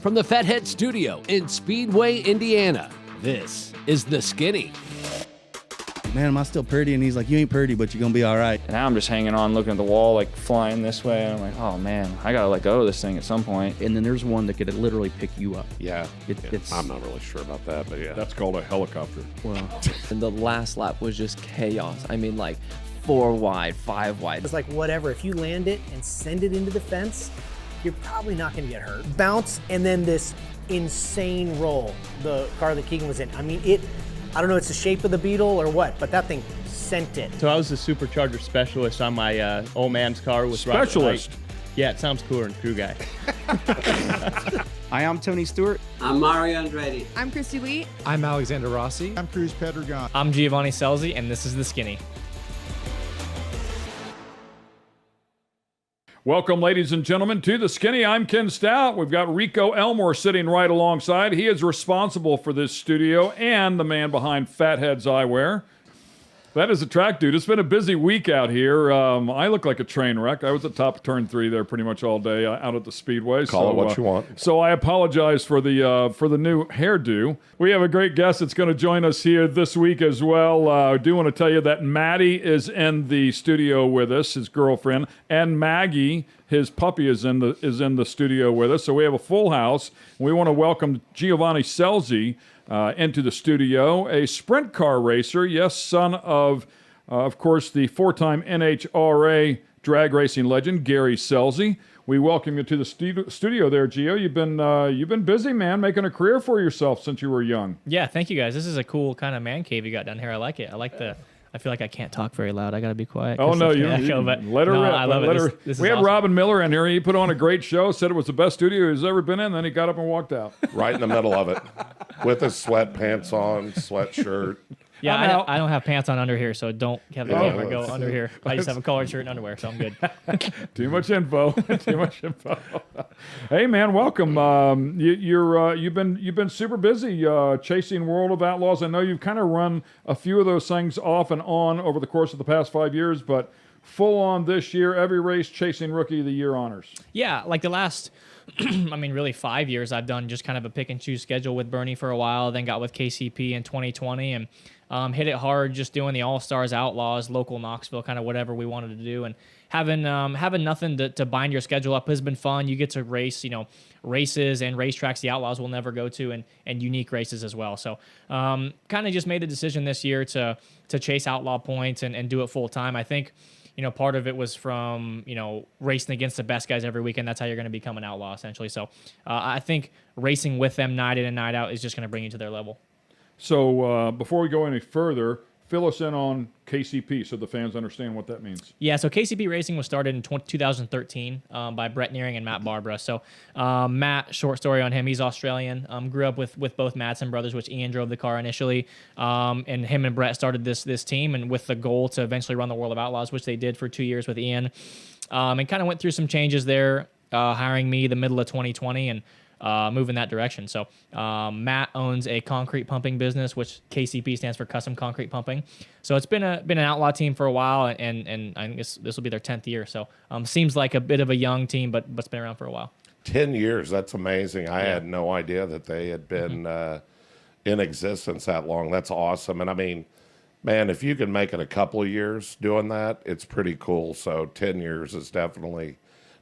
From the Fathead Studio in Speedway, Indiana, this is The Skinny. Man, am I still pretty? And he's like, you ain't pretty, but you're going to be all right. And now I'm just hanging on, looking at the wall, like flying this way. And I'm like, oh man, I got to let go of this thing at some point. And then there's one that could literally pick you up. Yeah. It's I'm not really sure about that, but yeah. That's called a helicopter. Well, And the last lap was just chaos. I mean, like 4 wide, 5 wide. It's like whatever, if you land it and send it into the fence, you're probably not gonna get hurt. Bounce, and then this insane roll, the car that Keegan was in. I mean, I don't know, it's the shape of the Beetle or what, but that thing sent it. So I was the supercharger specialist on my old man's car with Specialist? Yeah, it sounds cooler than crew guy. Hi, I'm Tony Stewart. I'm Mario Andretti. I'm Christy Lee. I'm Alexander Rossi. I'm Cruz Pedregon. I'm Giovanni Scelzi, and this is The Skinny. Welcome, ladies and gentlemen, to The Skinny. I'm Ken Stout. We've got Rico Elmore sitting right alongside. He is responsible for this studio and the man behind Fathead's Eyewear. That is a track dude. It's been a busy week out here. I look like a train wreck. I was at top of turn 3 there pretty much all day out at the Speedway. Call it what you want. So I apologize for the new hairdo. We have a great guest that's going to join us here this week as well. I do want to tell you that Maddie is in the studio with us, his girlfriend, and Maggie, his puppy, is in the studio with us. So we have a full house. We want to welcome Giovanni Scelzi into the studio, a sprint car racer, yes, son of course, the 4-time NHRA drag racing legend, Gary Scelzi. We welcome you to the studio there, Gio. You've been busy, man, making a career for yourself since you were young. Yeah, thank you guys. This is a cool kind of man cave you got down here. I like it. I feel like I can't talk very loud. I got to be quiet. Oh, no, you but let her rip. I love it. This we is had awesome. Robin Miller in here. He put on a great show, said it was the best studio he's ever been in, then he got up and walked out. Right in the middle of it. With his sweatpants on, sweatshirt. Yeah, I don't have pants on under here, so don't have the camera go under here. I just have a collared shirt and underwear, so I'm good. Too much info. Too much info. Hey, man, welcome. You've been super busy chasing World of Outlaws. I know you've kind of run a few of those things off and on over the course of the past 5 years, but full on this year, every race chasing Rookie of the Year honors. Yeah, like the last, really 5 years, I've done just kind of a pick and choose schedule with Bernie for a while, then got with KCP in 2020 and hit it hard just doing the All-Stars, Outlaws, local Knoxville, kind of whatever we wanted to do. And having nothing to bind your schedule up has been fun. You get to race, races and racetracks the Outlaws will never go to and unique races as well. So kind of just made the decision this year to chase Outlaw points and do it full time. I think part of it was from, racing against the best guys every weekend. That's how you're going to become an outlaw, essentially. So I think racing with them night in and night out is just going to bring you to their level. So before we go any further, fill us in on KCP so the fans understand what that means. Yeah, so KCP Racing was started in 2013 by Brett Nearing and Matt Barbara. So Matt, short story on him, he's Australian, grew up with both Madsen brothers, which Ian drove the car initially, and him and Brett started this team, and with the goal to eventually run the World of Outlaws, which they did for 2 years with Ian, and kind of went through some changes there, hiring me the middle of 2020, and move in that direction. So Matt owns a concrete pumping business, which KCP stands for Custom Concrete Pumping. So it's been an outlaw team for a while, and I guess this will be their 10th year. So seems like a bit of a young team, but it's been around for a while. 10 years, that's amazing. I had no idea that they had been in existence that long. That's awesome. And I mean, man, if you can make it a couple of years doing that, it's pretty cool. So 10 years is definitely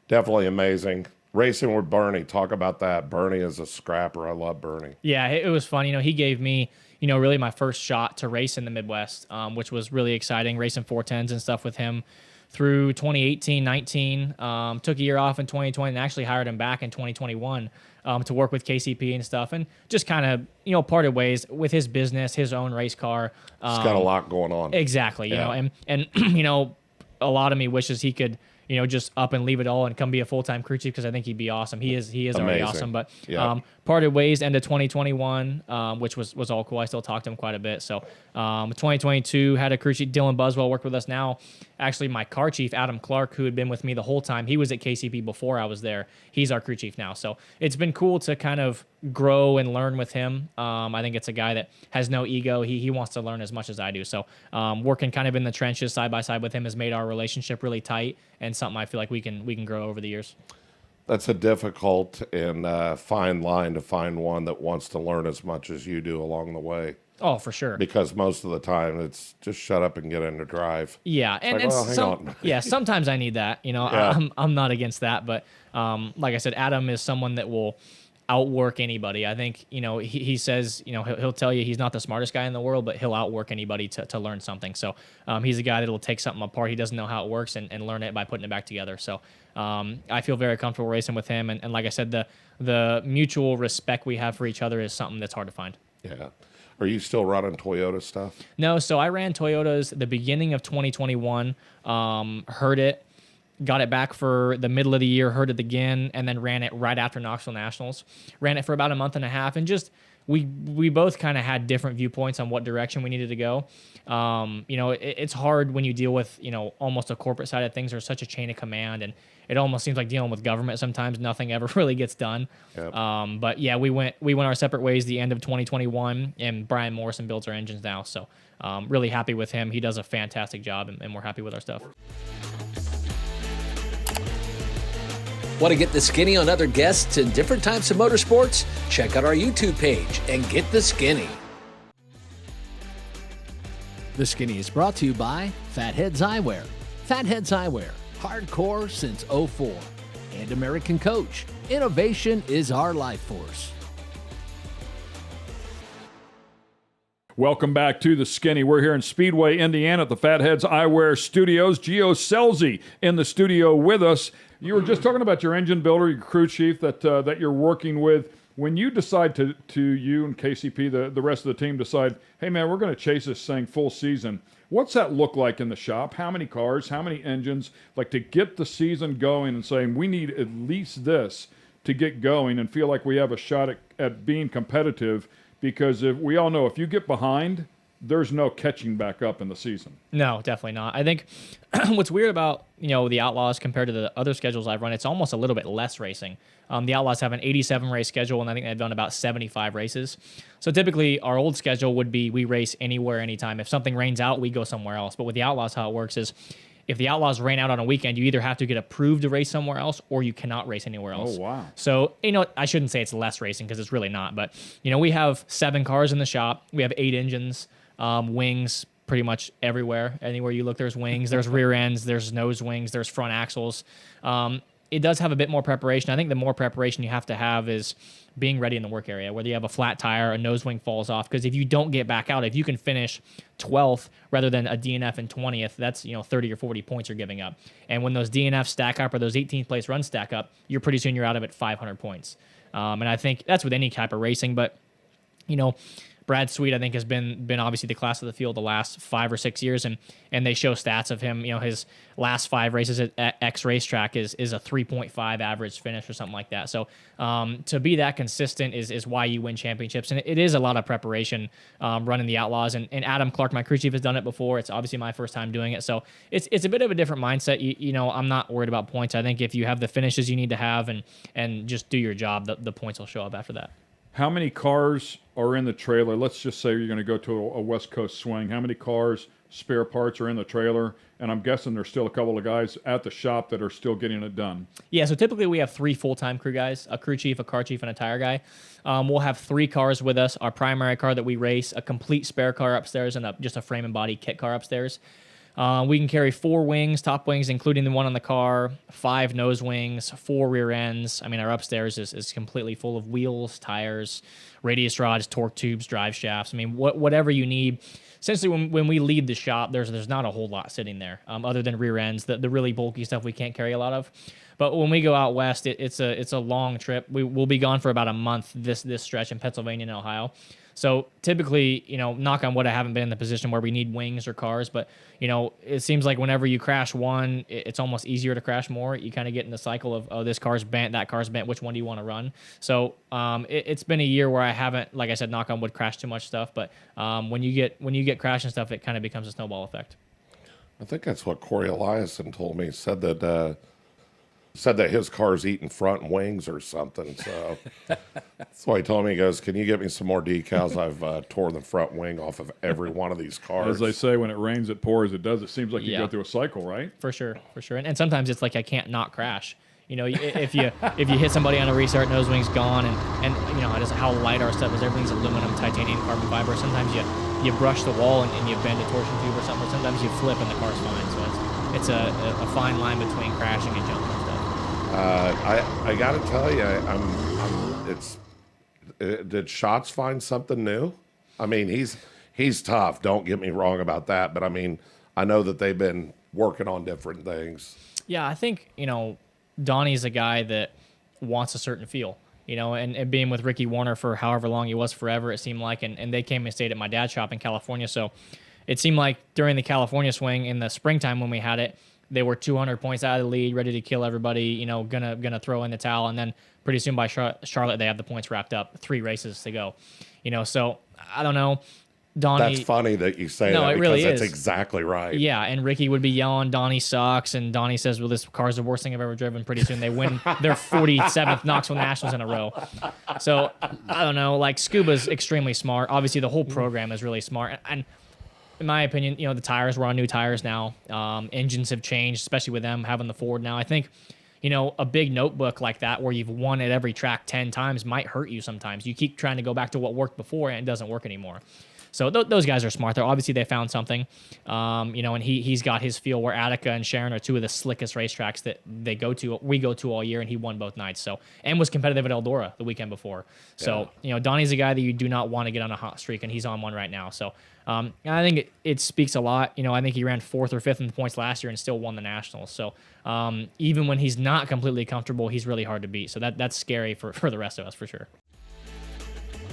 amazing. Racing with Bernie, talk about that. Bernie is a scrapper. I love Bernie. Yeah, it was fun. He gave me, really my first shot to race in the Midwest, which was really exciting, racing 410s and stuff with him through 2018, 19. Took a year off in 2020 and actually hired him back in 2021 to work with KCP and stuff, and just kind of, parted ways with his business, his own race car. He's got a lot going on. Exactly, and a lot of me wishes he could, just up and leave it all and come be a full-time crew chief, because I think he'd be awesome. He is already awesome. But parted ways end of 2021, which was all cool. I still talk to him quite a bit. So 2022 had a crew chief. Dylan Buswell worked with us now. Actually, my car chief, Adam Clark, who had been with me the whole time, he was at KCP before I was there. He's our crew chief now. So it's been cool to kind of grow and learn with him. I think it's a guy that has no ego. He wants to learn as much as I do. So working kind of in the trenches side by side with him has made our relationship really tight, and something I feel like we can grow over the years. that's a difficult and fine line to find one that wants to learn as much as you do along the way. Oh, for sure. Because most of the time it's just shut up and get in the drive. Yeah, Like, well, hang on. yeah, sometimes I need that. You know, Yeah. I'm not against that, but like I said, Adam is someone that will outwork anybody. I think, you know, he says, you know, he'll tell you he's not the smartest guy in the world, but he'll outwork anybody to learn something. So he's a guy that'll take something apart. He doesn't know how it works and learn it by putting it back together. So I feel very comfortable racing with him. And like I said, the mutual respect we have for each other is something that's hard to find. Yeah. Are you still running Toyota stuff? No, so I ran Toyotas the beginning of 2021, heard it, got it back for the middle of the year, heard it again, and then ran it right after Knoxville Nationals. Ran it for about a month and a half, and just we both kind of had different viewpoints on what direction we needed to go. You know, it's hard when you deal with, you know, almost a corporate side of things. There's such a chain of command, and it almost seems like dealing with government sometimes. Nothing ever really gets done. Yep. But yeah, we went our separate ways the end of 2021, and Brian Morrison builds our engines now. So really happy with him. He does a fantastic job, and we're happy with our stuff. Want to get the skinny on other guests and different types of motorsports? Check out our YouTube page and get the skinny. The Skinny is brought to you by Fatheads Eyewear. Fatheads Eyewear, hardcore since '04. And American Coach, innovation is our life force. Welcome back to the Skinny. We're here in Speedway, Indiana at the Fatheads Eyewear Studios. Gio Scelzi in the studio with us. You were just talking about your engine builder, your crew chief that you're working with. When you decide to you and KCP, the rest of the team decide, hey man, we're going to chase this thing full season. What's that look like in the shop? How many cars, how many engines? Like to get the season going and saying we need at least this to get going and feel like we have a shot at being competitive. Because we all know if you get behind, there's no catching back up in the season. No, definitely not. I think what's weird about, you know, the Outlaws compared to the other schedules I've run, it's almost a little bit less racing. The Outlaws have an 87 race schedule, and I think they've done about 75 races. So typically our old schedule would be we race anywhere, anytime. If something rains out, we go somewhere else. But with the Outlaws, how it works is if the Outlaws rain out on a weekend, you either have to get approved to race somewhere else or you cannot race anywhere else. Oh, wow. So, you know, I shouldn't say it's less racing because it's really not. But, you know, we have 7 cars in the shop. We have 8 engines, wings pretty much everywhere. Anywhere you look, there's wings. There's rear ends. There's nose wings. There's front axles. It does have a bit more preparation. I think the more preparation you have to have is being ready in the work area, whether you have a flat tire, a nose wing falls off. Because if you don't get back out, if you can finish 12th rather than a DNF and 20th, that's, you know, 30 or 40 points you're giving up. And when those DNFs stack up or those 18th place runs stack up, you're pretty soon you're out of it 500 points. And I think that's with any type of racing. But, you know, Brad Sweet, I think, has been obviously the class of the field the last 5 or 6 years, and they show stats of him. You know, his last 5 races at X racetrack is a 3.5 average finish or something like that. So to be that consistent is why you win championships, and it is a lot of preparation running the Outlaws. And Adam Clark, my crew chief, has done it before. It's obviously my first time doing it, so it's a bit of a different mindset. You know, I'm not worried about points. I think if you have the finishes you need to have and just do your job, the points will show up after that. How many cars are in the trailer? Let's just say you're going to go to a West Coast swing. How many cars, spare parts are in the trailer? And I'm guessing there's still a couple of guys at the shop that are still getting it done. Yeah, so typically we have 3 full-time crew guys, a crew chief, a car chief, and a tire guy. We'll have 3 cars with us, our primary car that we race, a complete spare car upstairs, and just a frame and body kit car upstairs. We can carry 4 wings, top wings, including the one on the car, 5 nose wings, 4 rear ends. I mean, our upstairs is completely full of wheels, tires, radius rods, torque tubes, drive shafts. I mean, whatever you need. Essentially, when we leave the shop, there's not a whole lot sitting there other than rear ends, the really bulky stuff we can't carry a lot of. But when we go out west, it's a long trip. We'll be gone for about a month this stretch in Pennsylvania and Ohio. So typically, you know, knock on wood, I haven't been in the position where we need wings or cars, but, you know, it seems like whenever you crash one, it's almost easier to crash more. You kind of get in the cycle of, oh, this car's bent, that car's bent, which one do you want to run? So it's been a year where I haven't, like I said, knock on wood, crashed too much stuff, but when you get crashing stuff, it kind of becomes a snowball effect. I think that's what Corey Eliason told me. Said that his car's eating front wings or something. So that's why he told me, he goes, can you get me some more decals? I've tore the front wing off of every one of these cars. As they say, when it rains, it pours. It does. It seems like you go through a cycle, right? For sure. And sometimes it's like I can't not crash. You know, if you hit somebody on a restart, nose wing's gone, and you know just how light our stuff is. Everything's aluminum, titanium, carbon fiber. Sometimes you brush the wall and you bend a torsion tube or something. Or sometimes you flip and the car's fine. So it's a fine line between crashing and jumping and stuff. I got to tell you, did Schatz find something new? I mean, he's tough. Don't get me wrong about that, but I mean, I know that they've been working on different things. Yeah, I think, you know, Donnie's a guy that wants a certain feel, you know, and being with Ricky Warner for however long he was, forever, it seemed like, and they came and stayed at my dad's shop in California. So it seemed like during the California swing in the springtime when we had it, they were 200 points out of the lead, ready to kill everybody, you know, gonna throw in the towel. And then pretty soon by Charlotte, they have the points wrapped up, 3 races to go, you know, so I don't know. Donnie, that's funny that you say no, that it because really that's is. exactly right. Yeah, and Ricky would be yelling, Donnie sucks, and Donnie says, well, this car's the worst thing I've ever driven. Pretty soon they win their 47th Knoxville Nationals in a row. So, I don't know, like, Scuba's extremely smart. Obviously, the whole program is really smart. And in my opinion, you know, the tires, we're on new tires now. Engines have changed, especially with them having the Ford now. I think, you know, a big notebook like that where you've won at every track 10 times might hurt you sometimes. You keep trying to go back to what worked before, and it doesn't work anymore. So those guys are smart. Obviously, they found something, you know, and he's got his feel where Attica and Sharon are 2 of the slickest racetracks that we go to all year, and he won both nights. So, and was competitive at Eldora the weekend before. So, you know, Donnie's a guy that you do not want to get on a hot streak, and he's on one right now. So, I think it speaks a lot. You know, I think he ran 4th or 5th in the points last year and still won the Nationals. So, even when he's not completely comfortable, he's really hard to beat. So that's scary for the rest of us for sure.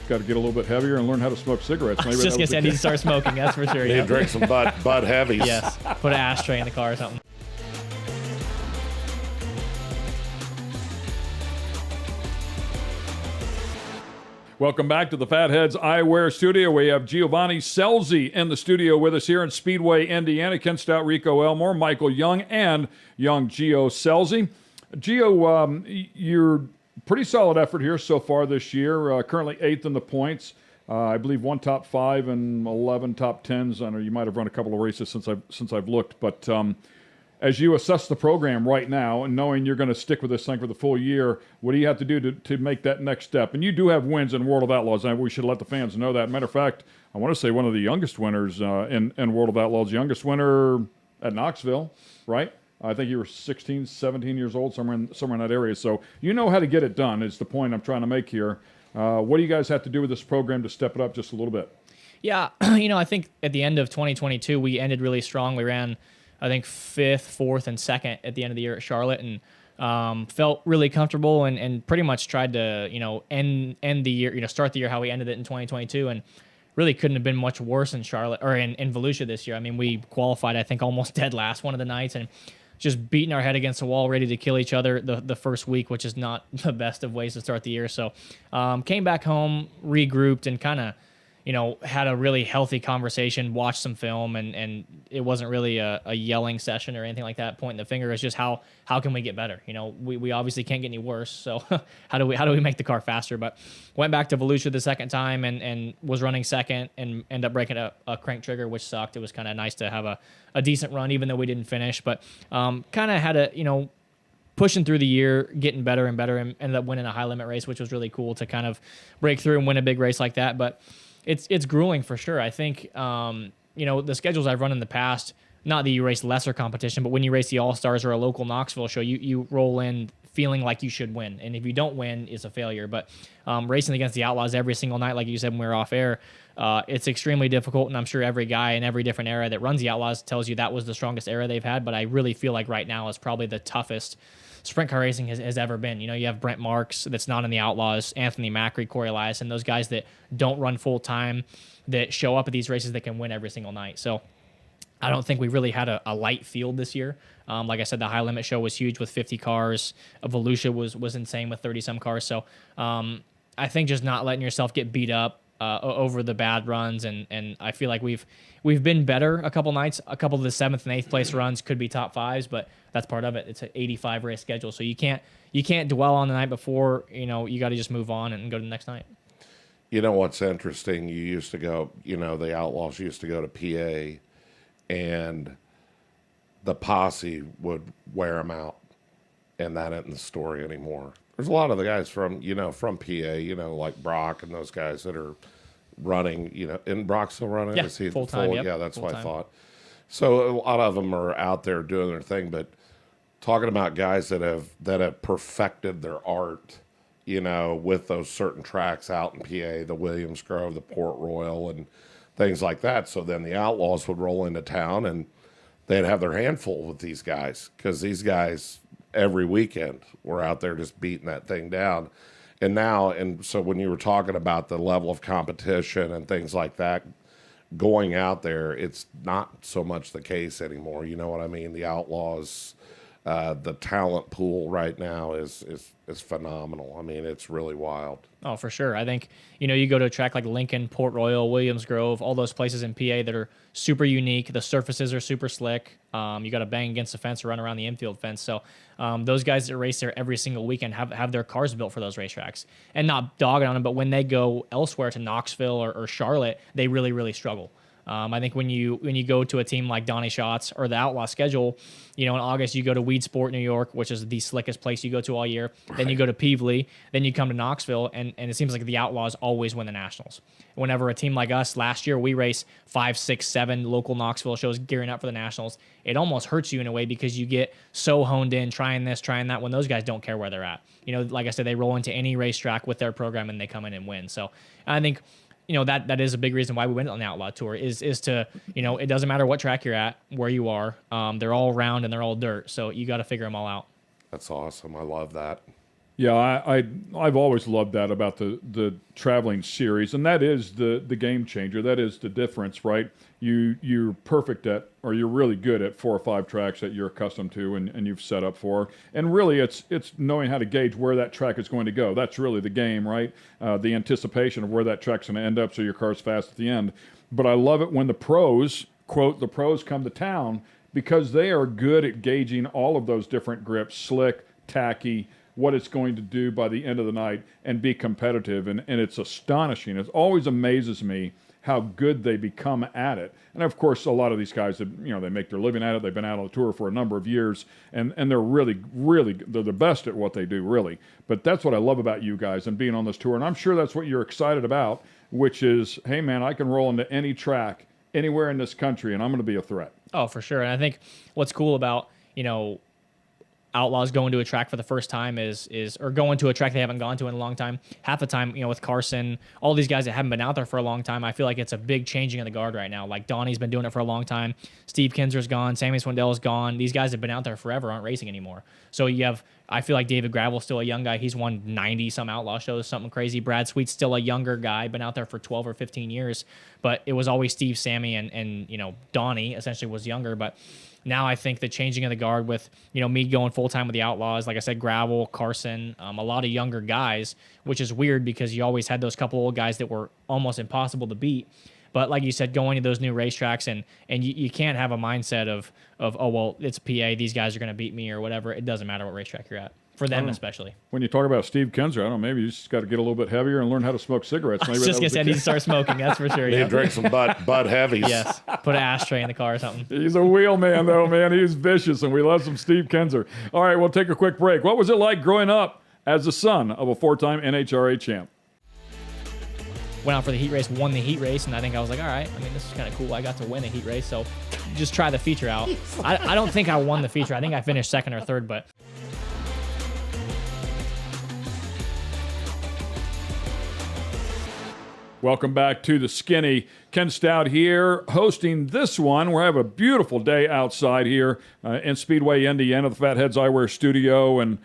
Got to get a little bit heavier and learn how to smoke cigarettes. I was just going to say, I need to start smoking, that's for sure. You Yeah. drink some Bud Heavies. Yes, put an ashtray in the car or something. Welcome back to the Fatheads Eyewear Studio. We have Giovanni Scelzi in the studio with us here in Speedway, Indiana. Ken Stout, Rico Elmore, Michael Young, and young Gio Scelzi. Gio, you're pretty solid effort here so far this year. Currently 8th in the points. I believe 1 top 5 and 11 top 10s. I know you might have run a couple of races since I've looked, but as you assess the program right now and knowing you're going to stick with this thing for the full year, what do you have to do to make that next step? And you do have wins in World of Outlaws, and we should let the fans know that. Matter of fact, I want to say one of the youngest winners in World of Outlaws, youngest winner at Knoxville, right? I think you were 16, 17 years old, somewhere in that area. So you know how to get it done is the point I'm trying to make here. What do you guys have to do with this program to step it up just a little bit? Yeah, you know, I think at the end of 2022, we ended really strong. We ran, I think, 5th, 4th, and 2nd at the end of the year at Charlotte, and felt really comfortable and pretty much tried to, you know, end the year, you know, start the year how we ended it in 2022, and really couldn't have been much worse in Charlotte or in Volusia this year. I mean, we qualified, I think, almost dead last one of the nights, and just beating our head against the wall, ready to kill each other the first week, which is not the best of ways to start the year. So came back home, regrouped, and kind of, you know, had a really healthy conversation, watched some film, and it wasn't really a yelling session or anything like that, pointing the finger. It's just how can we get better? You know, we obviously can't get any worse, so how do we make the car faster? But went back to Volusia the second time and was running 2nd and ended up breaking a crank trigger, which sucked. It was kind of nice to have a decent run, even though we didn't finish. But kind of had a, you know, pushing through the year, getting better and better, and ended up winning a high limit race, which was really cool to kind of break through and win a big race like that. But it's grueling for sure. I think, you know, the schedules I've run in the past, not that you race lesser competition, but when you race the All-Stars or a local Knoxville show, you roll in feeling like you should win. And if you don't win, it's a failure. But racing against the Outlaws every single night, like you said when we were off air, it's extremely difficult. And I'm sure every guy in every different era that runs the Outlaws tells you that was the strongest era they've had. But I really feel like right now is probably the toughest sprint car racing has ever been. You know, you have Brent Marks that's not in the Outlaws, Anthony Macri, Corey Elias, and those guys that don't run full time, that show up at these races that can win every single night. So I don't think we really had a light field this year. Like I said, the high limit show was huge with 50 cars. Volusia was insane with 30 some cars. So I think just not letting yourself get beat up over the bad runs, and I feel like we've been better a couple nights. A couple of the 7th and 8th place runs could be top 5s, but that's part of it. It's an 85 race schedule, so you can't dwell on the night before. You know, you got to just move on and go to the next night. You know what's interesting? You used to go, you know, the Outlaws used to go to PA, and the posse would wear them out. and that isn't the story anymore. There's a lot of the guys from PA, like Brock and those guys that are running, and Brock's still running. Yeah, Is he full-time, yep, Yeah, that's what I full-time. thought. So a lot of them are out there doing their thing, but talking about guys that have perfected their art, with those certain tracks out in PA, the Williams Grove, the Port Royal, and things like that. So then the Outlaws would roll into town and they'd have their handful with these guys, because these guys every weekend were out there just beating that thing down. And so when you were talking about the level of competition and things like that, going out there, it's not so much the case anymore. You know what I mean? The Outlaws, the talent pool right now is phenomenal. I mean, it's really wild. Oh, for sure. I think, you go to a track like Lincoln, Port Royal, Williams Grove, all those places in PA that are super unique. The surfaces are super slick. You got to bang against the fence or run around the infield fence. So those guys that race there every single weekend have their cars built for those racetracks. And not dogging on them, but when they go elsewhere to Knoxville or Charlotte, they really, really struggle. I think when you go to a team like Donnie Schatz or the Outlaw schedule, in August you go to Weedsport, New York, which is the slickest place you go to all year. Right. Then you go to Peevely, then you come to Knoxville, and it seems like the Outlaws always win the Nationals. Whenever a team like us, last year we race 5, 6, 7 local Knoxville shows gearing up for the Nationals. It almost hurts you in a way because you get so honed in, trying this, trying that, when those guys don't care where they're at. Like I said, they roll into any racetrack with their program and they come in and win. So I think that is a big reason why we went on the Outlaw Tour is to, it doesn't matter what track you're at, where you are. They're all round and they're all dirt. So you got to figure them all out. That's awesome. I love that. Yeah, I've always loved that about the traveling series, and that is the game changer. That is the difference, right? You're perfect at, or you're really good at 4 or 5 tracks that you're accustomed to and you've set up for. And really, it's knowing how to gauge where that track is going to go. That's really the game, right? The anticipation of where that track's going to end up, so your car's fast at the end. But I love it when the pros, quote, the pros come to town, because they are good at gauging all of those different grips, slick, tacky, what it's going to do by the end of the night, and be competitive. And it's astonishing. It always amazes me how good they become at it. And of course, a lot of these guys, they make their living at it. They've been out on the tour for a number of years, and they're really, really, they're the best at what they do, really. But that's what I love about you guys and being on this tour. And I'm sure that's what you're excited about, which is, hey man, I can roll into any track anywhere in this country and I'm going to be a threat. Oh, for sure. And I think what's cool about, Outlaws going to a track for the first time or going to a track they haven't gone to in a long time. Half the time, with Carson, all these guys that haven't been out there for a long time, I feel like it's a big changing of the guard right now. Like Donnie's been doing it for a long time. Steve Kinser's gone. Sammy Swindell's gone. These guys have been out there forever, aren't racing anymore. So I feel like David Gravel's still a young guy. He's won 90 some Outlaw shows, something crazy. Brad Sweet's still a younger guy, been out there for 12 or 15 years. But it was always Steve, Sammy, and Donnie essentially was younger. But now I think the changing of the guard with, me going full-time with the Outlaws, like I said, Gravel, Carson, a lot of younger guys, which is weird because you always had those couple old guys that were almost impossible to beat. But like you said, going to those new racetracks, and you can't have a mindset of oh, well, it's PA, these guys are going to beat me or whatever. It doesn't matter what racetrack you're at. For them especially. When you talk about Steve Kinser, I don't know, maybe you just got to get a little bit heavier and learn how to smoke cigarettes. I was just going to say, I need to start smoking, that's for sure. Need to drink some Bud Heavies. Yes, put an ashtray in the car or something. He's a wheel man, though, man. He's vicious, and we love some Steve Kinser. All right, we'll take a quick break. What was it like growing up as the son of a 4-time NHRA champ? Went out for the heat race, won the heat race, and I think I was like, all right, this is kind of cool. I got to win a heat race, so just try the feature out. I don't think I won the feature. I think I finished second or third, but... Welcome back to the Skinny. Ken Stout here, hosting this one. We have a beautiful day outside here in Speedway, Indiana, the Fatheads Eyewear Studio, and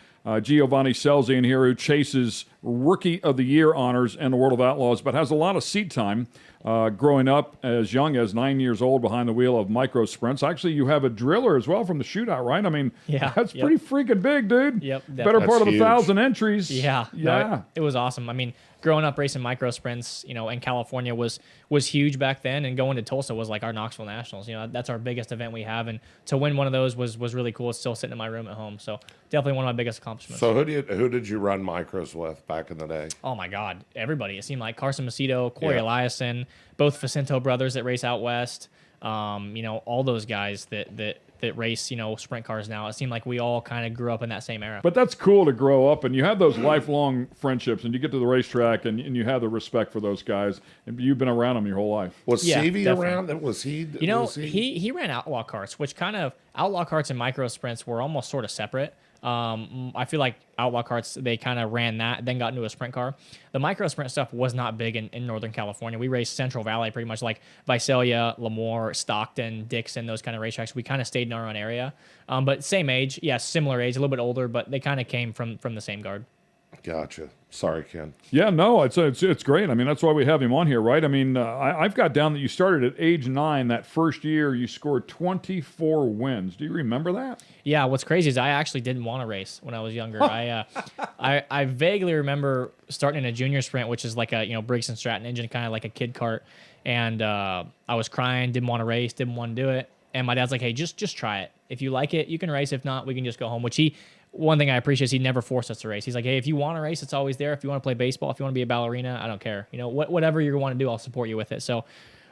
Giovanni Scelzi in here, who chases Rookie of the Year honors in the World of Outlaws, but has a lot of seat time. Growing up as young as 9 years old behind the wheel of micro sprints. Actually, you have a driller as well from the shootout, right? That's pretty freaking big, dude. Yep. Better part of 1,000 entries. Yeah. No, it was awesome. Growing up racing micro sprints, in California was huge back then, and going to Tulsa was like our Knoxville Nationals. That's our biggest event we have, and to win one of those was really cool. It's still sitting in my room at home, so definitely one of my biggest accomplishments. So who did you run micros with back in the day? Oh my God, everybody! It seemed like Carson Macedo, Corey Eliason, both Facento brothers that race out west. All those guys that that race, sprint cars now. It seemed like we all kind of grew up in that same era. But that's cool to grow up, and you have those lifelong friendships, and you get to the racetrack, and you have the respect for those guys, and you've been around them your whole life. Was Yeah, Stevie definitely. around? Was he? He ran outlaw karts, which kind of outlaw karts and micro sprints were almost sort of separate. I feel like outlaw karts, they kind of ran that, then got into a sprint car. The micro sprint stuff was not big in Northern California. We raced Central Valley pretty much, like Visalia, Lemoore, Stockton, Dixon, those kind of racetracks. We kind of stayed in our own area. But same age, similar age, a little bit older, but they kind of came from the same guard. Gotcha. Sorry, Ken. Yeah, no, it's great. I mean, that's why we have him on here, right? I mean, I've got down that you started at age 9. That first year, you scored 24 wins. Do you remember that? Yeah, what's crazy is I actually didn't want to race when I was younger. I vaguely remember starting in a junior sprint, which is like a Briggs & Stratton engine, kind of like a kid kart, and I was crying, didn't want to race, didn't want to do it, and my dad's like, hey, just try it. If you like it, you can race. If not, we can just go home. One thing I appreciate is he never forced us to race. He's like, hey, if you want to race, it's always there. If you want to play baseball, if you want to be a ballerina, I don't care. Whatever you want to do, I'll support you with it. So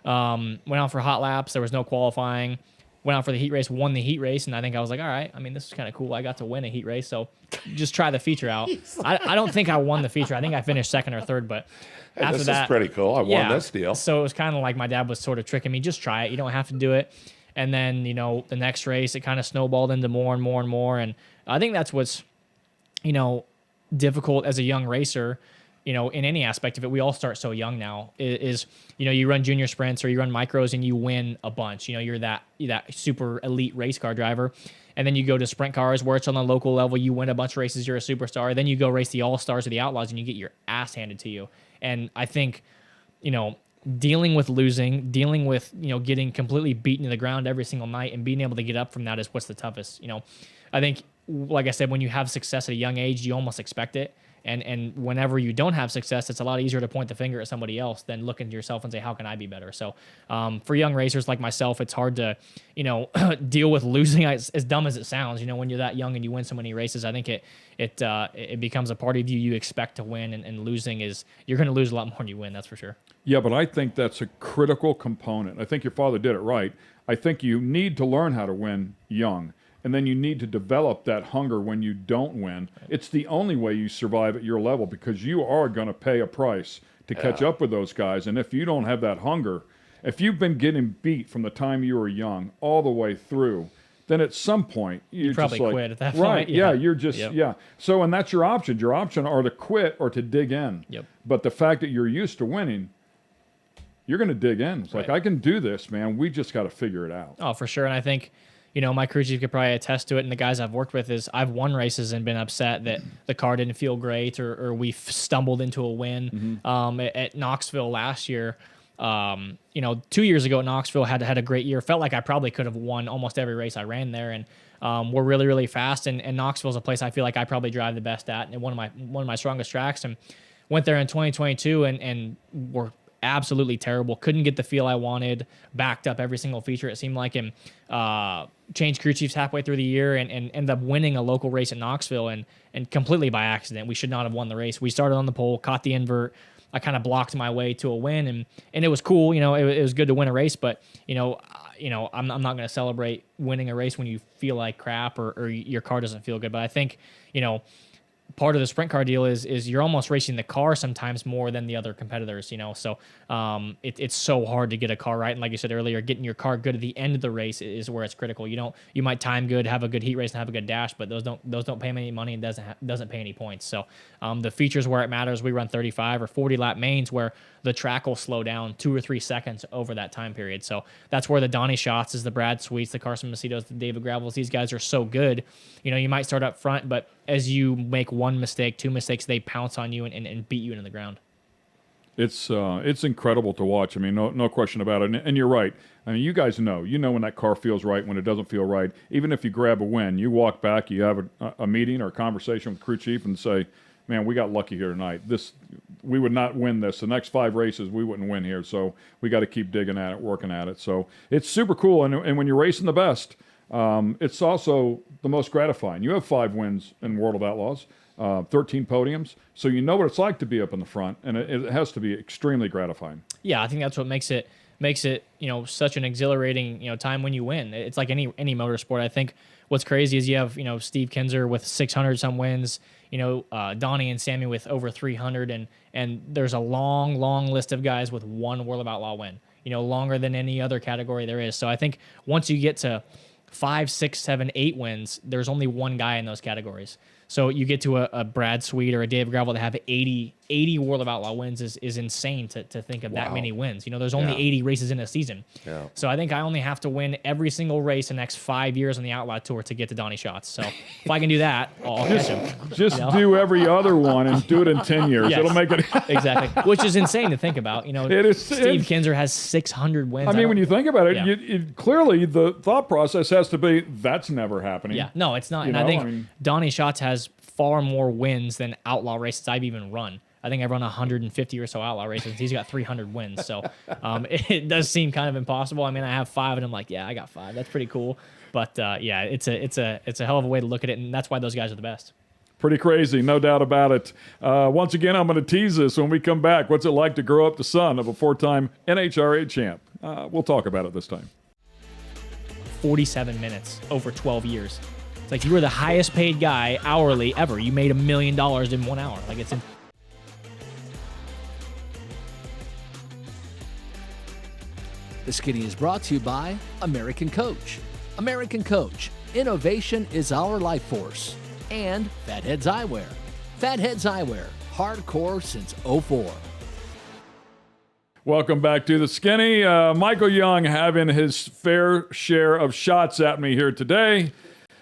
went out for hot laps. There was no qualifying. Went out for the heat race, won the heat race, and I think I was like, all right, I mean, this is kind of cool. I got to win a heat race, so just try the feature out. I don't think I won the feature. I think I finished second or third, but after this that... is pretty cool. I won this deal. So it was kind of like my dad was sort of tricking me. Just try it. You don't have to do it. And then, the next race, it kind of snowballed into more and more and more, and I think that's what's difficult as a young racer, in any aspect of it. We all start so young now, is you run junior sprints or you run micros and you win a bunch. You're that super elite race car driver. And then you go to sprint cars where it's on the local level, you win a bunch of races, you're a superstar. Then you go race the All-Stars or the Outlaws and you get your ass handed to you. And I think, dealing with losing, dealing with, getting completely beaten to the ground every single night and being able to get up from that is what's the toughest. I think, like I said, when you have success at a young age, you almost expect it. And whenever you don't have success, it's a lot easier to point the finger at somebody else than look into yourself and say, how can I be better? So for young racers like myself, it's hard to, deal with losing, as dumb as it sounds. When you're that young and you win so many races, I think it becomes a part of you expect to win, and losing is, you're going to lose a lot more than you win, that's for sure. Yeah, but I think that's a critical component. I think your father did it right. I think you need to learn how to win young. And then you need to develop that hunger when you don't win. It's the only way you survive at your level, because you are going to pay a price to catch up with those guys. And if you don't have that hunger, if you've been getting beat from the time you were young all the way through, then at some point you probably just quit at that point. Right? point. Yeah, you're just So, and that's your option. Your option are to quit or to dig in. Yep. But the fact that you're used to winning, you're going to dig in. It's like, I can do this, man. We just got to figure it out. Oh, for sure. And I think, my crew chief could probably attest to it, and the guys I've worked with, is I've won races and been upset that the car didn't feel great, or we stumbled into a win. At Knoxville last year, 2 years ago at Knoxville, had a great year. Felt like I probably could have won almost every race I ran there, and we're really, really fast. And Knoxville's a place I feel like I probably drive the best at, and one of my strongest tracks. And went there in 2022 and were absolutely terrible. Couldn't get the feel I wanted. Backed up every single feature, it seemed like, and changed crew chiefs halfway through the year, and ended up winning a local race at Knoxville, and completely by accident. We should not have won the race. We started on the pole, caught the invert. I kind of blocked my way to a win, and it was cool. It was good to win a race, but I'm not going to celebrate winning a race when you feel like crap or your car doesn't feel good. But I think part of the sprint car deal is you're almost racing the car sometimes more than the other competitors, So it's so hard to get a car right. And like you said earlier, getting your car good at the end of the race is where it's critical. You might time good, have a good heat race, and have a good dash, but those don't pay any money and doesn't pay any points. So the features where it matters, we run 35 or 40 lap mains where the track will slow down 2 or 3 seconds over that time period. So that's where the Donnie Schatz, the Brad Sweets, the Carson Macedos, the David Gravels, these guys are so good. You might start up front, but as you make 1 mistake, 2 mistakes, they pounce on you and beat you into the ground. It's incredible to watch. I mean, no question about it. And you're right. I mean, you guys know when that car feels right, when it doesn't feel right. Even if you grab a win, you walk back, you have a meeting or a conversation with crew chief and say, man, we got lucky here tonight. We would not win this. The next 5 races, we wouldn't win here. So we got to keep digging at it, working at it. So it's super cool. And when you're racing the best, it's also the most gratifying. You have 5 wins in World of Outlaws, 13 podiums. So you know what it's like to be up in the front, and it has to be extremely gratifying. Yeah, I think that's what makes it makes it, such an exhilarating, time when you win. It's like any motorsport. I think what's crazy is you have, Steve Kinzer with 600 some wins, Donnie and Sammy with over 300, and there's a long list of guys with one World of Outlaw win, longer than any other category there is. So I think once you get to 5, 6, 7, 8 wins, there's only one guy in those categories. So you get to a Brad Sweet or a Dave Gravel that have 80 World of Outlaw wins is insane to think of that many wins. There's only 80 races in a season. Yeah. So I think I only have to win every single race in the next 5 years on the Outlaw Tour to get to Donnie Shots. So if I can do that, I'll catch him. Just do every other one and do it in 10 years. Yes. It'll make it. Exactly. Which is insane to think about. It is. Steve Kinzer has 600 wins. I mean, when you think about it, Yeah. clearly the thought process has to be that's never happening. Yeah, no, it's not. And I think Donnie Shots has far more wins than Outlaw races I've even run. I think I've run 150 or so Outlaw races. He's got 300 wins. So it does seem kind of impossible. I mean, I have 5, and I'm like, yeah, I got 5. That's pretty cool. But yeah, it's a hell of a way to look at it, and that's why those guys are the best. Pretty crazy, no doubt about it. Once again, I'm going to tease this when we come back. What's it like to grow up the son of a 4-time NHRA champ? We'll talk about it this time. 47 minutes over 12 years. It's like you were the highest paid guy hourly ever. You made $1 million in 1 hour. Like it's The Skinny is brought to you by American Coach. American Coach, innovation is our life force. And Fatheads Eyewear. Fatheads Eyewear, hardcore since '04. Welcome back to the Skinny. Michael Young having his fair share of shots at me here today.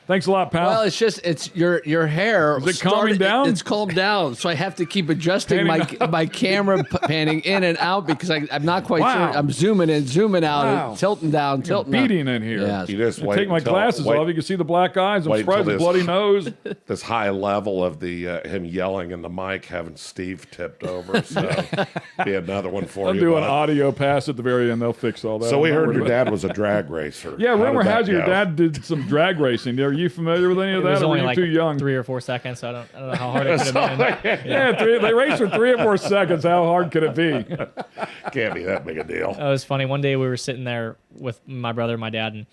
Thanks a lot, pal. Well, it's your hair. Is it calming down? It's calmed down, so I have to keep adjusting my camera panning in and out because I'm not quite sure. I'm zooming in, zooming out, tilting down, tilting up. Beating in here. Yes. You just I take my glasses off. You can see the black eyes. I'm surprised the bloody nose. This high level of the him yelling in the mic, having Steve tipped over. So be another one for I'll you. do an bud. audio pass at the very end. They'll fix all that. So we Don't heard worry your about it. dad was a drag racer. Yeah, rumor How has did your that go? dad did some drag racing. Are you familiar with any of It was that? Or were only you like too young? 3 or 4 seconds, so I don't know how hard it could have been. Yeah, they raced for 3 or 4 seconds. How hard could it be? Can't be that big a deal. It was funny. One day we were sitting there with my brother and my dad, and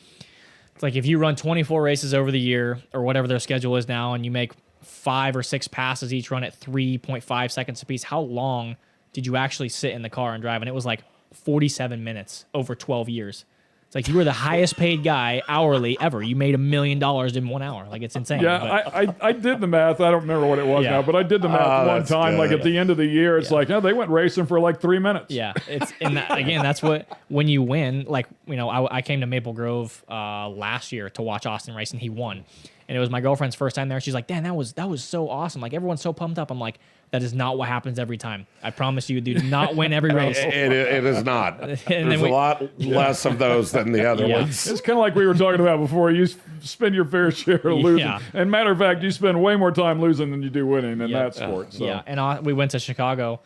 it's like if you run 24 races over the year or whatever their schedule is now, and you make 5 or 6 passes each run at 3.5 seconds apiece, how long did you actually sit in the car and drive? And it was like 47 minutes over 12 years. It's like you were the highest paid guy hourly ever. You made $1 million in 1 hour. Like it's insane. Yeah, I did the math. I don't remember what it was now, but I did the math one that's time. good. Like at the end of the year, it's like, they went racing for like 3 minutes. Yeah, it's and that, again, that's what when you win. Like I came to Maple Grove last year to watch Austin race, and he won. And it was my girlfriend's first time there. She's like, "Dan, that was so awesome! Like everyone's so pumped up." I'm like, "That is not what happens every time. I promise you, do not win every race." It is not. There's then a lot less of those than the other ones. It's kind of like we were talking about before. You spend your fair share of losing. Yeah. And matter of fact, you spend way more time losing than you do winning in that sport. So. Yeah, and we went to Chicago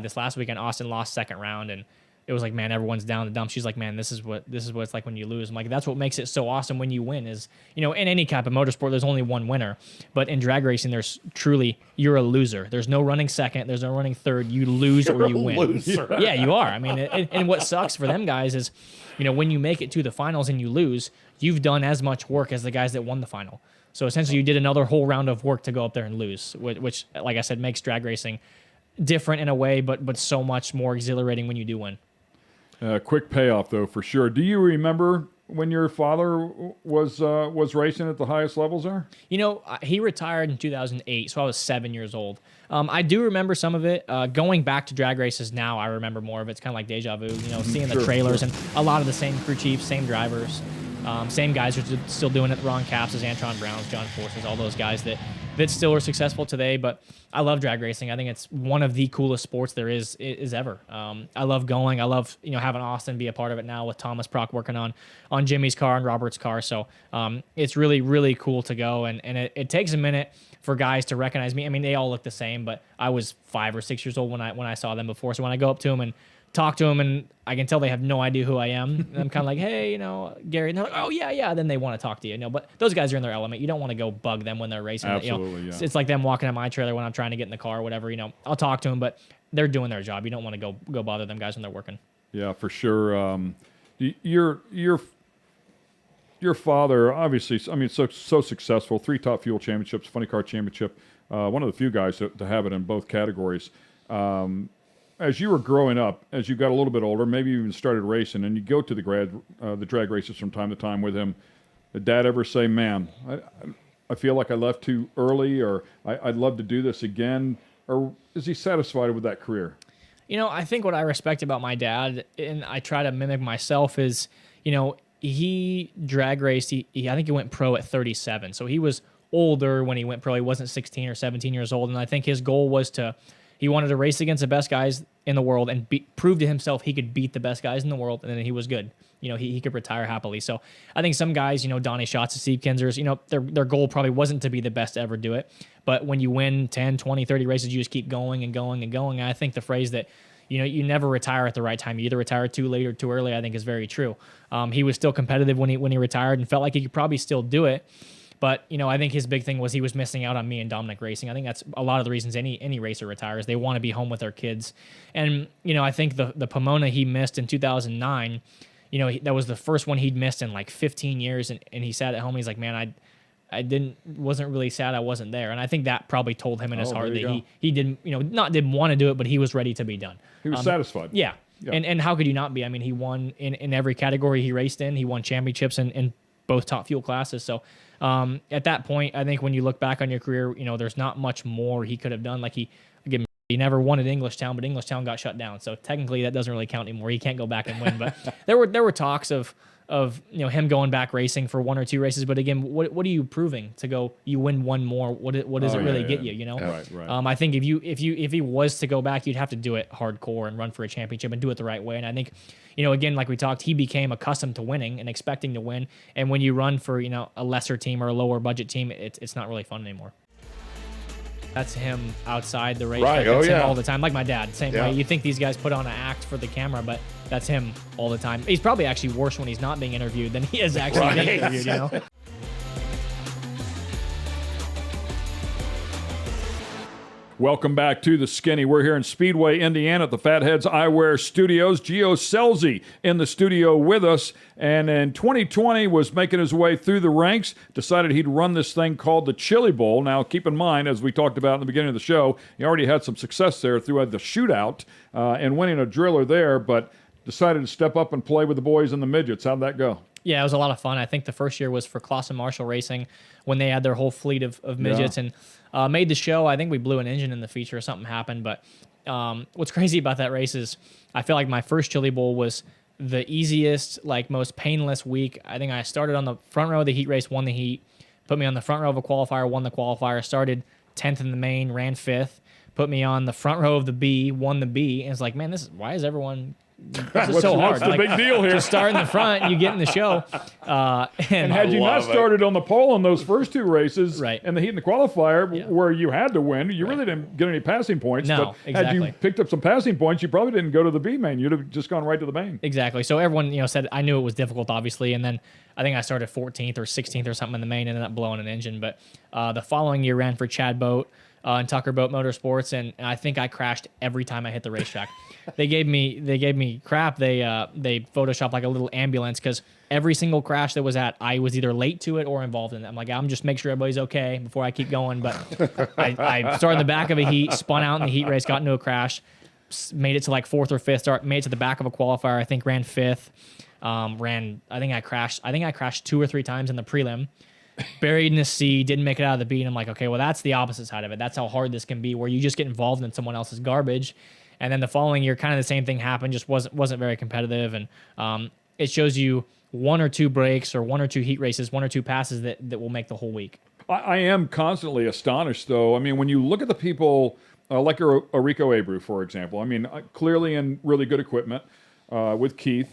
this last weekend. Austin lost second round, and it was like, man, everyone's down the dump. She's like, man, this is what it's like when you lose. I'm like, that's what makes it so awesome when you win is, in any type of motorsport, there's only one winner. But in drag racing, there's truly, you're a loser. There's no running second. There's no running third. You lose or you win. Loser. Yeah, you are. I mean, and what sucks for them guys is, when you make it to the finals and you lose, you've done as much work as the guys that won the final. So essentially, you did another whole round of work to go up there and lose, which like I said, makes drag racing different in a way, but so much more exhilarating when you do win. Quick payoff, though, for sure. Do you remember when your father was racing at the highest levels there? He retired in 2008, so I was 7 years old. I do remember some of it. Going back to drag races now, I remember more of it. It's kind of like deja vu, seeing the trailers and a lot of the same crew chiefs, same drivers, same guys who are still doing it. Ron Capps, Antron Browns, John Forces, all those guys that still are successful today. But I love drag racing. I think it's one of the coolest sports there is ever. I love going. I love having Austin be a part of it now with Thomas Prock working on Jimmy's car and Robert's car. So it's really, really cool to go. And it takes a minute for guys to recognize me. I mean, they all look the same, but I was 5 or 6 years old when I saw them before. So when I go up to them and talk to them, and I can tell they have no idea who I am. And I'm kind of like, hey, Gary. And they're like, oh, yeah. Then they want to talk to you. But those guys are in their element. You don't want to go bug them when they're racing. Absolutely, yeah. It's like them walking at my trailer when I'm trying to get in the car or whatever. I'll talk to them, but they're doing their job. You don't want to go bother them guys when they're working. Yeah, for sure. Your father, obviously, I mean, so successful. 3 top fuel championships, funny car championship. One of the few guys to have it in both categories. As you were growing up, as you got a little bit older, maybe you even started racing, and you go to the drag races from time to time with him. Did Dad ever say, "Man, I feel like I left too early," or "I'd love to do this again," or is he satisfied with that career? You know, I think what I respect about my dad, and I try to mimic myself, is, you know, he drag raced. I think he went pro at 37, so he was older when he went pro. He wasn't 16 or 17 years old, and I think his goal was he wanted to race against the best guys in the world and prove to himself he could beat the best guys in the world, and then he was good. You know, he could retire happily. So I think some guys, you know, Donnie Schatz, Steve Kinzers, you know, their goal probably wasn't to be the best to ever do it. But when you win 10, 20, 30 races, you just keep going and going and going. And I think the phrase that, you know, you never retire at the right time. You either retire too late or too early, I think is very true. He was still competitive when he retired and felt like he could probably still do it. But, you know, I think his big thing was he was missing out on me and Dominic racing. I think that's a lot of the reasons any racer retires. They want to be home with their kids. And, you know, I think the Pomona he missed in 2009, you know, that was the first one he'd missed in like 15 years. And he sat at home. He's like, man, I wasn't really sad I wasn't there. And I think that probably told him in his heart that he didn't, you know, didn't want to do it, but he was ready to be done. He was satisfied. Yeah. And how could you not be? I mean, he won in every category he raced in. He won championships in both top fuel classes. So at that point, I think when you look back on your career, you know, there's not much more he could have done. Like he never won at Englishtown, but Englishtown got shut down. So technically that doesn't really count anymore. He can't go back and win. But there were talks of you know, him going back racing for 1 or 2 races. But again, what are you proving to go? You win one more. What does it really get you? You know. Right, right. I think if he was to go back, you'd have to do it hardcore and run for a championship and do it the right way. And I think, you know, again, like we talked, he became accustomed to winning and expecting to win. And when you run for, you know, a lesser team or a lower budget team, it's not really fun anymore. That's him outside the race. Right. That's him yeah. all the time, like my dad. Same way. You think these guys put on an act for the camera, but that's him all the time. He's probably actually worse when he's not being interviewed than he is actually being interviewed, you know? Welcome back to The Skinny. We're here in Speedway, Indiana at the Fatheads Eyewear Studios. Gio Scelzi in the studio with us, and in 2020 was making his way through the ranks, decided he'd run this thing called the Chili Bowl. Now, keep in mind, as we talked about in the beginning of the show, he already had some success there through the shootout and winning a driller there, but decided to step up and play with the boys and the midgets. How'd that go? Yeah, it was a lot of fun. I think the first year was for Clausen Marshall Racing when they had their whole fleet of midgets and made the show. I think we blew an engine in the feature or something happened. But what's crazy about that race is I feel like my first Chili Bowl was the easiest, like most painless week. I think I started on the front row of the heat race, won the heat, put me on the front row of a qualifier, won the qualifier, started 10th in the main, ran 5th, put me on the front row of the B, won the B. And it's like, man, why is everyone... This is so hard. What's the big deal here? Just start in the front, you get in the show. And had you not started on the pole in those first 2 races, right, and the heat and the qualifier, where you had to win, you really didn't get any passing points. No, but exactly. Had you picked up some passing points, you probably didn't go to the B main. You'd have just gone right to the main. Exactly. So everyone, you know, said I knew it was difficult, obviously, and then I think I started 14th or 16th or something in the main, ended up blowing an engine. But the following year ran for Chad Boat and Tucker Boat Motorsports, and I think I crashed every time I hit the racetrack. They gave me crap. They photoshopped like a little ambulance because every single crash that was I was either late to it or involved in it. I'm like, I'm just make sure everybody's okay before I keep going. But I started in the back of a heat, spun out in the heat race, got into a crash, made it to like 4th or 5th, made it to the back of a qualifier. I think ran 5th. I think I crashed 2 or 3 times in the prelim. Buried in the C, didn't make it out of the B, and I'm like, okay, well, that's the opposite side of it. That's how hard this can be, where you just get involved in someone else's garbage. And then the following year, kind of the same thing happened, just wasn't very competitive. And it shows you 1 or 2 breaks or 1 or 2 heat races, 1 or 2 passes that will make the whole week. I am constantly astonished, though. I mean, when you look at the people like a Rico Abreu, for example, I mean, clearly in really good equipment with Keith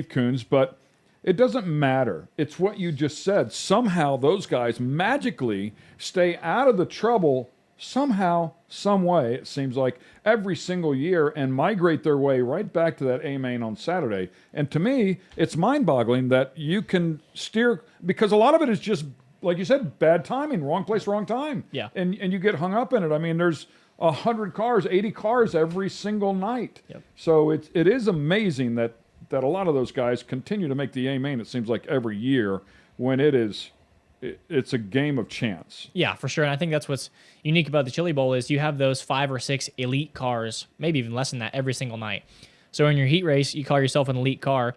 Coons, but it doesn't matter. It's what you just said. Somehow those guys magically stay out of the trouble somehow, some way, it seems like, every single year and migrate their way right back to that A main on Saturday. And to me, it's mind-boggling that you can steer, because a lot of it is just, like you said, bad timing, wrong place, wrong time. Yeah. And you get hung up in it. I mean, there's 100 cars, 80 cars every single night. Yep. So it is amazing that a lot of those guys continue to make the A main, it seems like, every year, when it's a game of chance. Yeah, for sure. And I think that's what's unique about the Chili Bowl is you have those 5 or 6 elite cars, maybe even less than that, every single night. So in your heat race, you call yourself an elite car.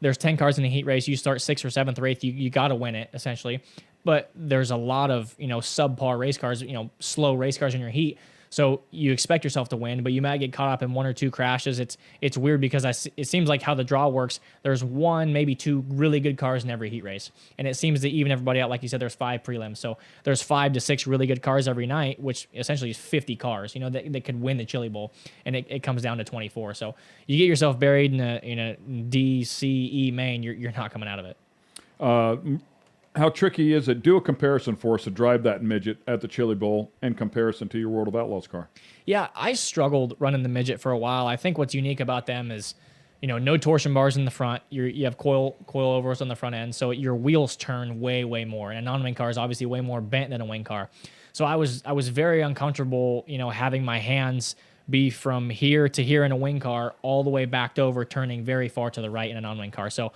There's 10 cars in a heat race. You start 6th or 7th or 8th. You got to win it, essentially. But there's a lot of, subpar race cars, slow race cars in your heat. So you expect yourself to win, but you might get caught up in 1 or 2 crashes. It's weird because it seems like how the draw works, there's 1, maybe 2 really good cars in every heat race. And it seems to even everybody out, like you said, there's 5 prelims. So there's 5 to 6 really good cars every night, which essentially is 50 cars, that could win the Chili Bowl. And it comes down to 24. So you get yourself buried in a D, C, E main, you're not coming out of it. How tricky is it? Do a comparison for us to drive that midget at the Chili Bowl in comparison to your World of Outlaws car. Yeah, I struggled running the midget for a while. I think what's unique about them is, no torsion bars in the front. You have coilovers on the front end, so your wheels turn way, way more. And a non-wing car is obviously way more bent than a wing car. So I was very uncomfortable, having my hands be from here to here in a wing car, all the way backed over, turning very far to the right in a non-wing car. So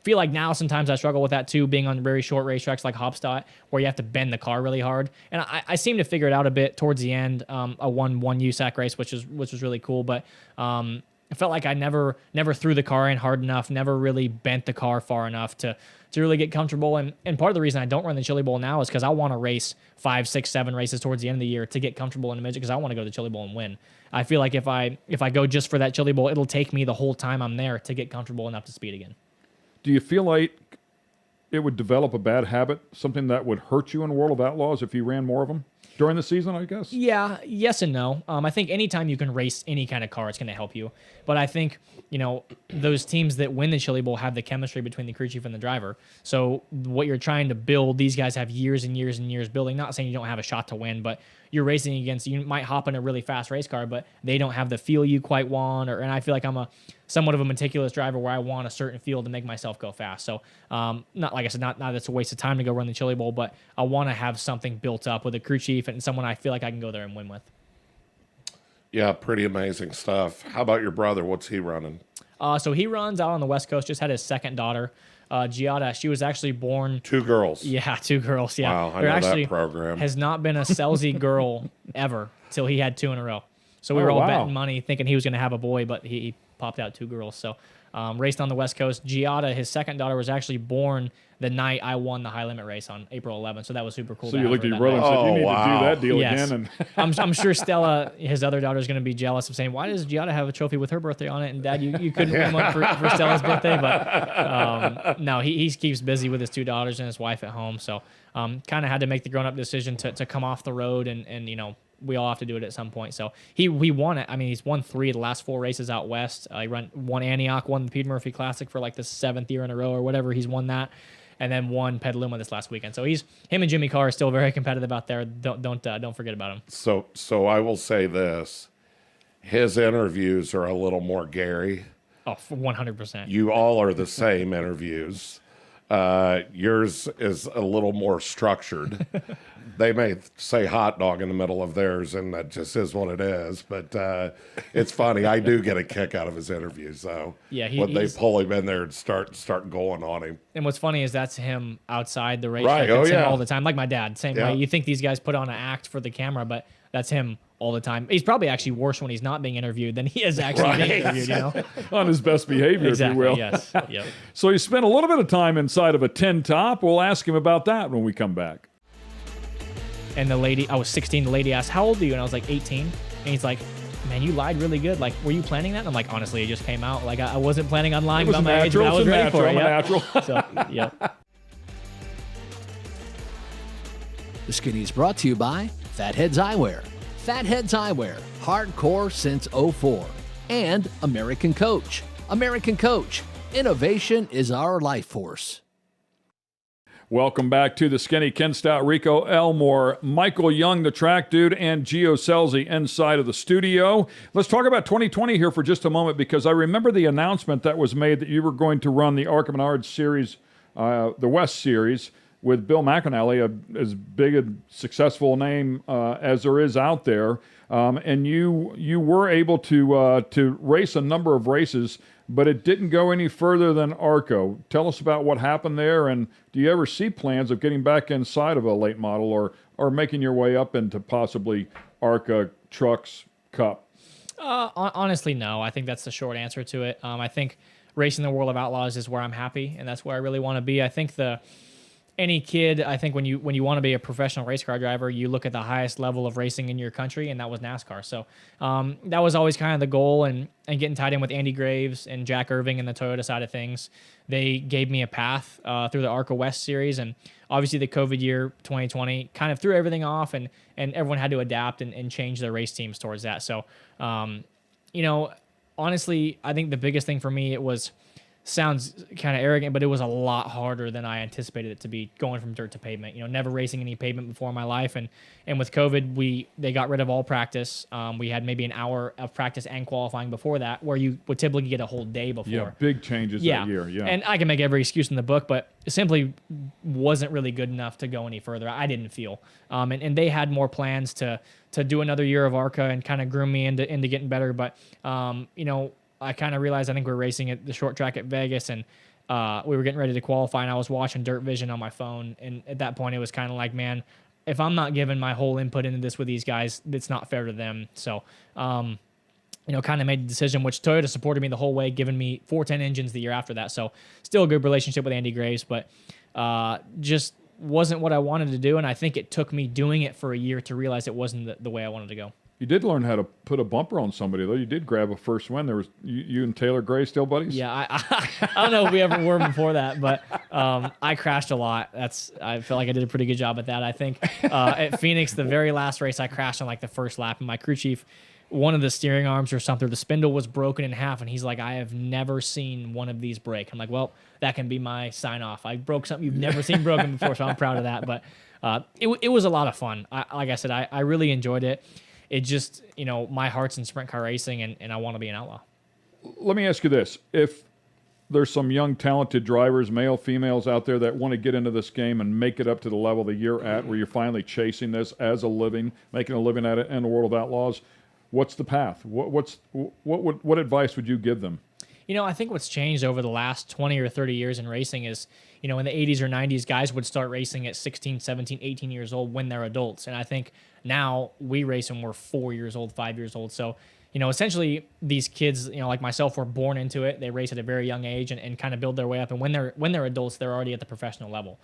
feel like now sometimes I struggle with that too, being on very short racetracks like Hopstadt, where you have to bend the car really hard. And I seem to figure it out a bit towards the end, a one USAC race, which was really cool. But I felt like I never threw the car in hard enough, never really bent the car far enough to really get comfortable. And part of the reason I don't run the Chili Bowl now is because I want to race 5, 6, 7 races towards the end of the year to get comfortable in the midget, because I want to go to the Chili Bowl and win. I feel like if I go just for that Chili Bowl, it'll take me the whole time I'm there to get comfortable and up to speed again. Do you feel like it would develop a bad habit, something that would hurt you in World of Outlaws if you ran more of them during the season, I guess? Yeah, yes and no. I think anytime you can race any kind of car, it's going to help you. But I think, those teams that win the Chili Bowl have the chemistry between the crew chief and the driver. So what you're trying to build, these guys have years and years and years building. Not saying you don't have a shot to win, but you're racing against, you might hop in a really fast race car, but they don't have the feel you quite want. And I feel like I'm somewhat of a meticulous driver where I want a certain feel to make myself go fast. So not like I said, not that it's a waste of time to go run the Chili Bowl, but I want to have something built up with a crew chief and someone I feel like I can go there and win with. Yeah, pretty amazing stuff. How about your brother? What's he running? So he runs out on the West Coast, just had his second daughter, Giada. She was actually born... 2 girls. Yeah, 2 girls, yeah. Wow, I there know actually that program. has not been a Scelzi girl ever till he had 2 in a row. So we were all betting money thinking he was going to have a boy, but he popped out 2 girls. So raced on the West Coast. Giada, his second daughter, was actually born the night I won the high limit race on April 11th. So that was super cool. So you looked at your brother and said, you need to do that deal again. And I'm sure Stella, his other daughter, is going to be jealous of saying, why does Giada have a trophy with her birthday on it? And Dad, you couldn't win one for Stella's birthday. But no, he keeps busy with his 2 daughters and his wife at home. So kind of had to make the grown-up decision to come off the road and we all have to do it at some point. So he won it. I mean, he's won 3 of the last 4 races out west. He won Antioch, won the Pete Murphy Classic for like the 7th year in a row or whatever. He's won that, and then won Petaluma this last weekend. So him and Jimmy Carr are still very competitive out there. Don't forget about him. So I will say this: his interviews are a little more Gary. Oh, 100%. You all are the same interviews. Yours is a little more structured. They may say hot dog in the middle of theirs, and that just is what it is. But it's funny. I do get a kick out of his interviews, though. Yeah, when they pull him in there and start going on him. And what's funny is that's him outside the race. Right. That's him all the time. Like my dad, same way. You think these guys put on an act for the camera, but that's him all the time. He's probably actually worse when he's not being interviewed than he is actually being interviewed. On his best behavior, exactly, if you will. Yes. Yep. So he spent a little bit of time inside of a 10 top. We'll ask him about that when we come back. And the lady, I was 16, the lady asked, how old are you? And I was like, 18. And he's like, man, you lied really good. Like, were you planning that? And I'm like, honestly, it just came out. Like, I wasn't planning on lying about my age, but I was ready for it. Natural. So, yep. The Skinny is brought to you by Fatheads Eyewear. Fatheads Eyewear, hardcore since 04. And American Coach. American Coach, innovation is our life force. Welcome back to the Skinny. Ken Stout, Rico, Elmore, Michael Young, the track dude, and Gio Scelzi inside of the studio. Let's talk about 2020 here for just a moment, because I remember the announcement that was made that you were going to run the Arca Menard Series, the West Series, with Bill McAnally, as big a successful name as there is out there. and you were able to race a number of races, but it didn't go any further than ARCA. Tell us about what happened there, and do you ever see plans of getting back inside of a late model or making your way up into possibly ARCA Trucks Cup? Honestly, no. I think that's the short answer to it. I think racing the World of Outlaws is where I'm happy, and that's where I really want to be. I think any kid, I think when you want to be a professional race car driver, you look at the highest level of racing in your country, and that was NASCAR. So that was always kind of the goal, and getting tied in with Andy Graves and Jack Irving and the Toyota side of things, they gave me a path through the ARCA West series, and obviously the COVID year 2020 kind of threw everything off, and everyone had to adapt and change their race teams towards that. So, honestly, I think the biggest thing for me, sounds kind of arrogant, but it was a lot harder than I anticipated it to be, going from dirt to pavement. Never racing any pavement before in my life, and with COVID, they got rid of all practice. We had maybe an hour of practice and qualifying before that, where you would typically get a whole day before. Yeah, big changes that year. Yeah, and I can make every excuse in the book, but it simply wasn't really good enough to go any further. I didn't feel, and they had more plans to do another year of ARCA and kind of groom me into getting better, but I kind of realized I think we were racing at the short track at Vegas, and we were getting ready to qualify, and I was watching Dirt Vision on my phone. And at that point, it was kind of like, man, if I'm not giving my whole input into this with these guys, it's not fair to them. So, kind of made the decision, which Toyota supported me the whole way, giving me 410 engines the year after that. So still a good relationship with Andy Graves, but just wasn't what I wanted to do. And I think it took me doing it for a year to realize it wasn't the way I wanted to go. You did learn how to put a bumper on somebody, though. You did grab a first win. There was you and Taylor Gray still buddies? Yeah, I don't know if we ever were before that, but I crashed a lot. I feel like I did a pretty good job at that. I think at Phoenix, the very last race, I crashed on like the first lap, and my crew chief, one of the steering arms or something, the spindle was broken in half, and he's like, I have never seen one of these break. I'm like, well, that can be my sign off. I broke something you've never seen broken before, so I'm proud of that. But it was a lot of fun. Like I said, I really enjoyed it. It just, my heart's in sprint car racing, and I want to be an outlaw. Let me ask you this. If there's some young, talented drivers, male, females out there that want to get into this game and make it up to the level that you're at, where you're finally chasing this as a living, making a living at it in the World of Outlaws, what's the path? What advice would you give them? I think what's changed over the last 20 or 30 years in racing is, in the 80s or 90s, guys would start racing at 16, 17, 18 years old when they're adults. And I think now we race when we're 4 years old, 5 years old. So, essentially these kids, like myself, were born into it. They race at a very young age and kind of build their way up. And when they're adults, they're already at the professional level.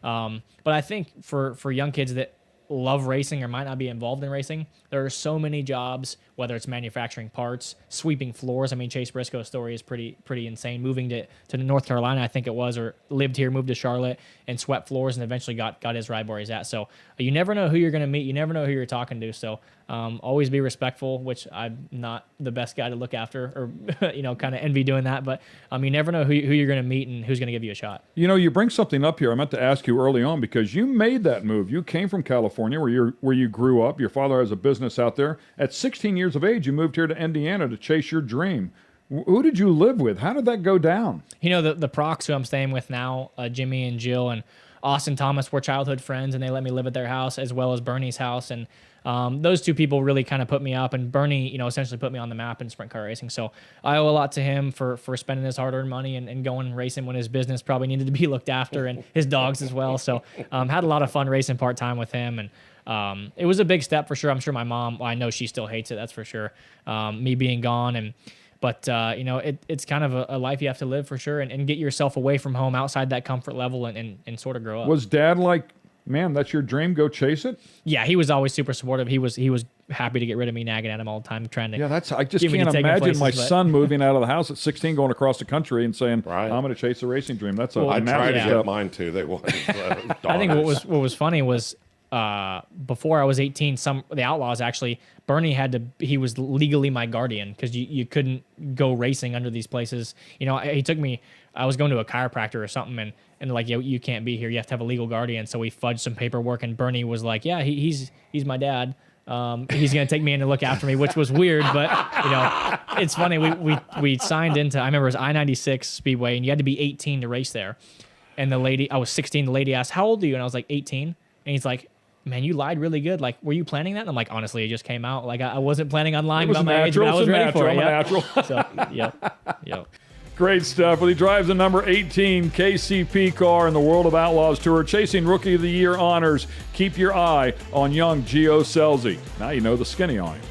But I think for young kids that love racing or might not be involved in racing, there are so many jobs, whether it's manufacturing parts, sweeping floors. I mean, Chase Briscoe's story is pretty insane. Moving to North Carolina, I think it was, or lived here, moved to Charlotte, and swept floors, and eventually got his ride where he's at. So you never know who you're going to meet. You never know who you're talking to. So always be respectful, which I'm not the best guy to look after, or kind of envy doing that. But you never know who you're going to meet and who's going to give you a shot. You bring something up here I meant to ask you early on, because you made that move. You came from California, where you grew up. Your father has a business out there. At 16 years of age, you moved here to Indiana to chase your dream. Who did you live with? How did that go down? The Procs who I'm staying with now, Jimmy and Jill and Austin Thomas, were childhood friends, and they let me live at their house as well as Bernie's house. And those two people really kind of put me up, and Bernie, essentially put me on the map in sprint car racing. So I owe a lot to him for spending his hard-earned money and going racing when his business probably needed to be looked after, and his dogs as well. So had a lot of fun racing part-time with him, and it was a big step for sure. I'm sure my mom, I know she still hates it, that's for sure, me being gone. But it's kind of a life you have to live for sure, and get yourself away from home, outside that comfort level, and sort of grow up. Was Dad like, man, that's your dream, go chase it? Yeah, he was always super supportive. He was happy to get rid of me, nagging at him all the time, trying to. Yeah, I just can't imagine my son moving out of the house at 16, going across the country and saying, I'm going to chase a racing dream. That's I tried to get mine too. They wouldn't. I think what was funny was, before I was 18, the Outlaws actually, Bernie he was legally my guardian, because you couldn't go racing under these places. He took me, I was going to a chiropractor or something, and like, you can't be here. You have to have a legal guardian. So we fudged some paperwork, and Bernie was like, yeah, he's my dad. He's going to take me in to look after me, which was weird, but it's funny. We signed into, I remember it was I-96 Speedway, and you had to be 18 to race there. And the lady, I was 16. The lady asked, how old are you? And I was like, 18. And he's like, man, you lied really good. Like, were you planning that? And I'm like, honestly, it just came out. Like, I wasn't planning on lying It was about my age, but I was ready for it. I'm a Yep. natural. So, yep. Great stuff. Well, he drives the number 18 KCP car in the World of Outlaws Tour, chasing Rookie of the Year honors. Keep your eye on young Gio Scelzi. Now you know the skinny on him.